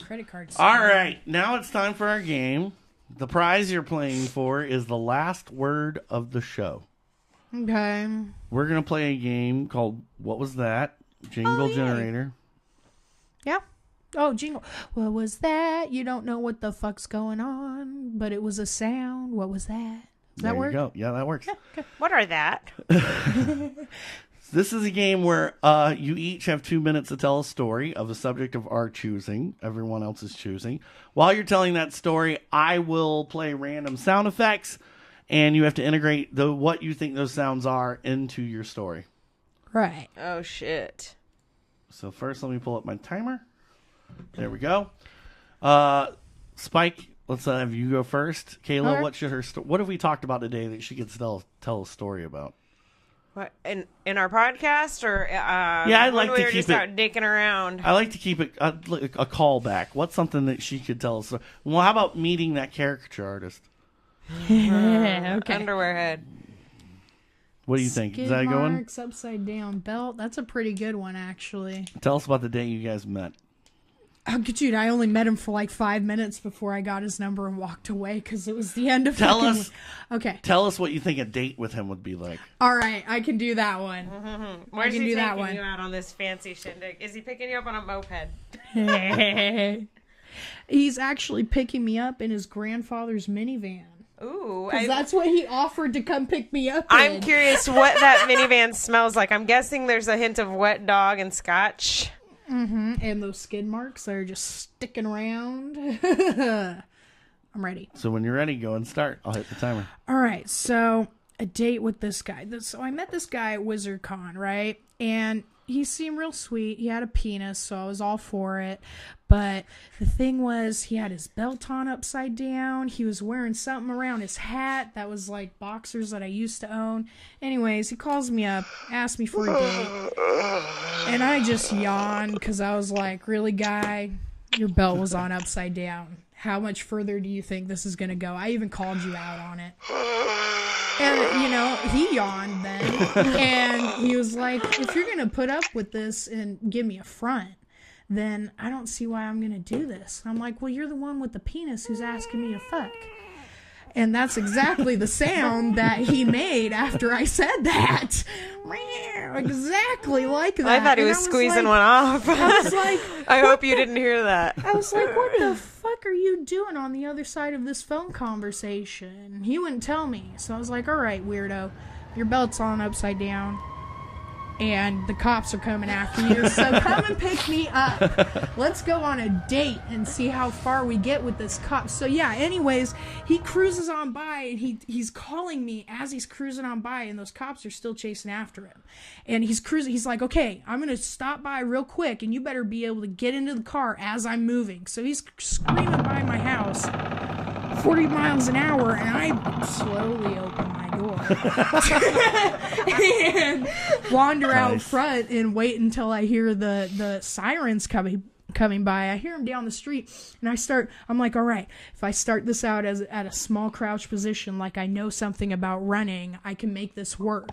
Credit cards. All right, now it's time for our game. The prize you're playing for is the last word of the show. Okay. We're going to play a game called What Was That? Jingle Generator. Yeah. Oh, jingle. What was that? You don't know what the fuck's going on, but it was a sound. What was that? Does that work? There you go. Yeah, that works. Yeah, okay. What are that? This is a game where you each have 2 minutes to tell a story of a subject of our choosing. Everyone else is choosing. While you're telling that story, I will play random sound effects, and you have to integrate what you think those sounds are into your story. Right. Oh, shit. So first, let me pull up my timer. There we go. Spike, let's have you go first. Kayla, right. what should what have we talked about today that she could tell a story about? What, in our podcast, or yeah, I'd like when we to were keep just out dicking around? I like to keep it a callback. What's something that she could tell us? Well, how about meeting that caricature artist? Okay. Underwear head. What do you think? Skid Is that a good one? marks, upside down belt. That's a pretty good one, actually. Tell us about the day you guys met. Oh, dude, I only met him for like 5 minutes before I got his number and walked away because it was the end of Tell fucking... us. Okay. Tell us what you think a date with him would be like. All right, I can do that one. Where's can he do that taking one. you out on this fancy shindig? Is he picking you up on a moped? He's actually picking me up in his grandfather's minivan. Ooh. Because that's what he offered to come pick me up I'm in. curious what that minivan smells like. I'm guessing there's a hint of wet dog and scotch. Mm-hmm. And those skid marks are just sticking around. I'm ready. So when you're ready, go and start. I'll hit the timer. All right, so a date with this guy. So I met this guy at WizardCon, right? And he seemed real sweet. He had a penis, so I was all for it. But the thing was, he had his belt on upside down. He was wearing something around his hat that was like boxers that I used to own. Anyways, he calls me up, asks me for a date. And I just yawned because I was like, really, guy? Your belt was on upside down. How much further do you think this is going to go? I even called you out on it. And, you know, he yawned then. And he was like, if you're going to put up with this and give me a front, then I don't see why I'm going to do this. I'm like, well, you're the one with the penis who's asking me to fuck. And that's exactly the sound that he made after I said that. Exactly like that. I thought he was squeezing one off. I was like, I hope you didn't hear that. I was like, what the fuck are you doing on the other side of this phone conversation? He wouldn't tell me. So I was like, all right, weirdo, your belt's on upside down. And the cops are coming after you, so come and pick me up. Let's go on a date and see how far we get with this cop. So yeah, anyways, he cruises on by, and he's calling me as he's cruising on by, and those cops are still chasing after him. And he's cruising, he's like, okay, I'm going to stop by real quick, and you better be able to get into the car as I'm moving. So he's screaming by my house, 40 miles an hour, and I slowly open my door and wander out front and wait until I hear the sirens coming by. I hear them down the street, and I'm like, all right, if I start this out as at a small crouch position, like I know something about running, I can make this work.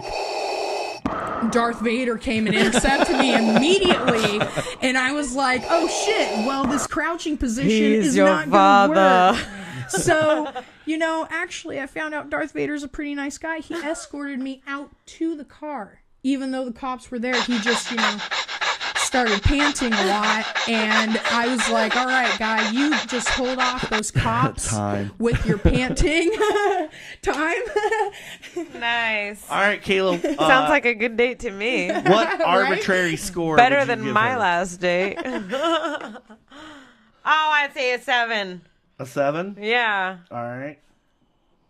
Darth Vader came and intercepted me immediately, and I was like, oh shit, well, this crouching position is not going to work. So, you know, actually, I found out Darth Vader's a pretty nice guy. He escorted me out to the car. Even though the cops were there, he just, you know, started panting a lot. And I was like, all right, guy, you just hold off those cops with your panting. Time. Nice. All right, Kayla. Sounds like a good date to me. What arbitrary score Better would you than give my her? last date. Oh, I'd say a 7. A 7? Yeah. All right.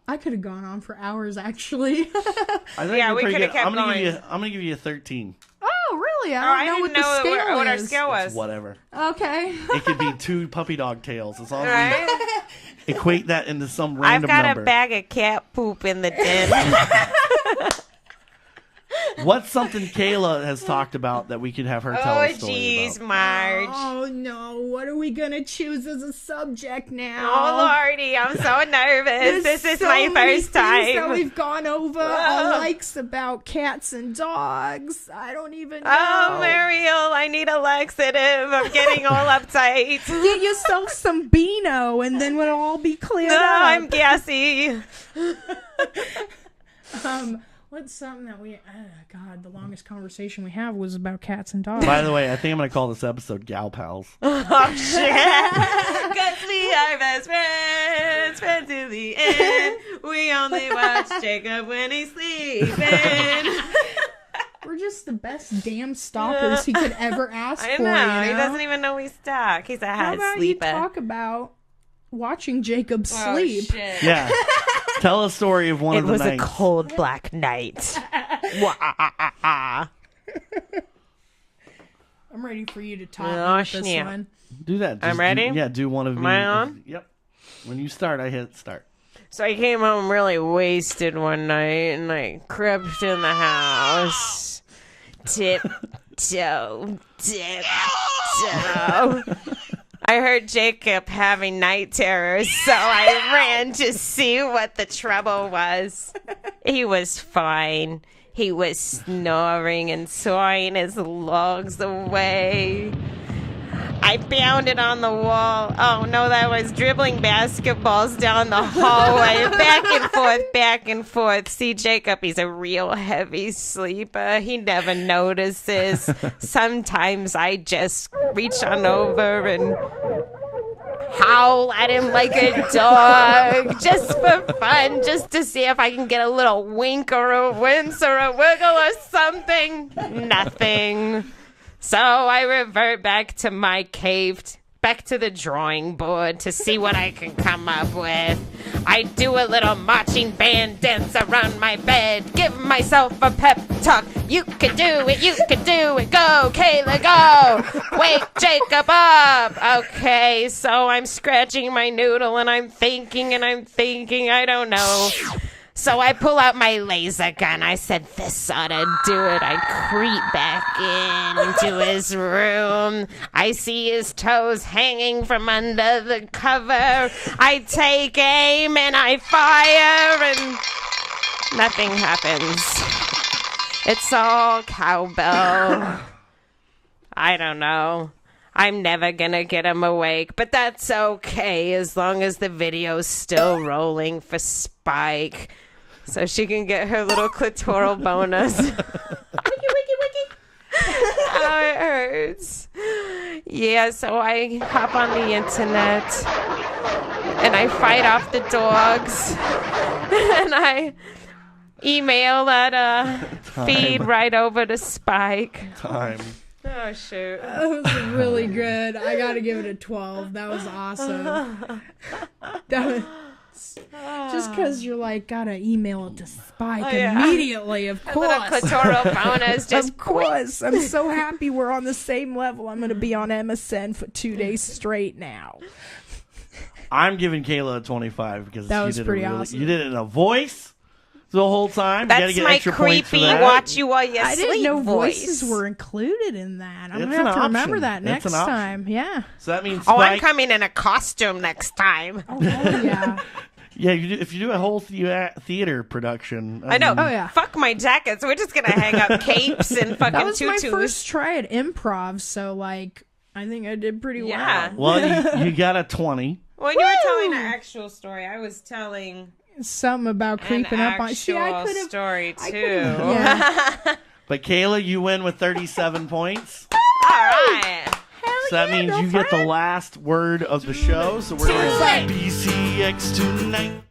I could have gone on for hours, actually. I think Yeah, you're we pretty could have good. kept I'm gonna going. give you a 13. Oh, really? I don't know didn't what the scale is. what our scale was. It's whatever. Okay. It could be 2 puppy dog tails. As long as Right? we equate that into some I've random got number. a bag of cat poop in the den. What's something Kayla has talked about that we could have her tell a story jeez, about? Marge. Oh no, what are we gonna choose as a subject now? Oh lordy, I'm so nervous. This is so my many first things that time. we've gone over. Our likes about cats and dogs. I don't even know. Oh, Mariel, I need a laxative. I'm getting all uptight. Get yourself some Beano, and then it'll all be cleared No, up. I'm gassy. What's something that we? God, the longest conversation we have was about cats and dogs. By the way, I think I'm going to call this episode Gal Pals. Oh, shit. Because we are best friends, friends to the end. We only watch Jacob when he's sleeping. We're just the best damn stalkers he could ever ask I for. know. You know? He doesn't even know he's stuck. He's a How head about sleeper. you talk about watching Jacob sleep? Oh, shit. Yeah. Tell a story of one It of the was a nights. cold black night. I'm ready for you to talk Oh, with this snap. one. Do that. I'm ready? Do one of Am me. I on? Yep. When you start, I hit start. So I came home really wasted one night, and I crept in the house. Tiptoe. I heard Jacob having night terrors, so I ran to see what the trouble was. He was fine. He was snoring and sawing his logs away. I bounded on the wall. Oh, no, that was dribbling basketballs down the hallway. Back and forth. See, Jacob, he's a real heavy sleeper. He never notices. Sometimes I just reach on over and howl at him like a dog, just for fun, just to see if I can get a little wink or a wince or a wiggle or something. Nothing. So I revert back to my cave, back to the drawing board to see what I can come up with. I do a little marching band dance around my bed, give myself a pep talk. You can do it, go, Kayla, go. Wake Jacob up. Okay, so I'm scratching my noodle and I'm thinking, I don't know. So I pull out my laser gun. I said, this ought to do it. I creep back into his room. I see his toes hanging from under the cover. I take aim and I fire and nothing happens. It's all cowbell. I don't know. I'm never gonna get him awake, but that's okay as long as the video's still rolling for Spyk. So she can get her little clitoral bonus. Wiki. Oh, it hurts. Yeah, so I hop on the internet and I fight off the dogs and I email that feed right over to Spyk. Time. Oh, shoot. That was really good. I gotta give it a 12. That was awesome. That was, just because you're like, gotta email it to Spyk immediately, of course. Little clitoral bonus, just of course. I'm so happy we're on the same level. I'm gonna be on MSN for 2 days straight now. I'm giving Kayla a 25 because That you was did pretty a really, awesome. You did it in a voice the whole time. You gotta That's get my extra points for creepy that. watch you while you I sleep didn't know voice. voices were included in that. I'm It's gonna have an to remember option. that It's next an option. time. Yeah. So that means Oh, I'm Spyk- coming in a costume next time. Oh yeah. Yeah, if you do a whole theater production. I know. Oh, yeah. Fuck my jackets. We're just gonna hang up capes and fucking That was tutus. my first try at improv, so like I think I did pretty Yeah. well. Well, you got a 20. When you were telling an actual story, I was telling Something about creeping an up on. See, I actual could have. story too. Yeah. But Kayla, you win with 37 points. All right. So that means you get the last word of the show. So we're going to BCX tonight.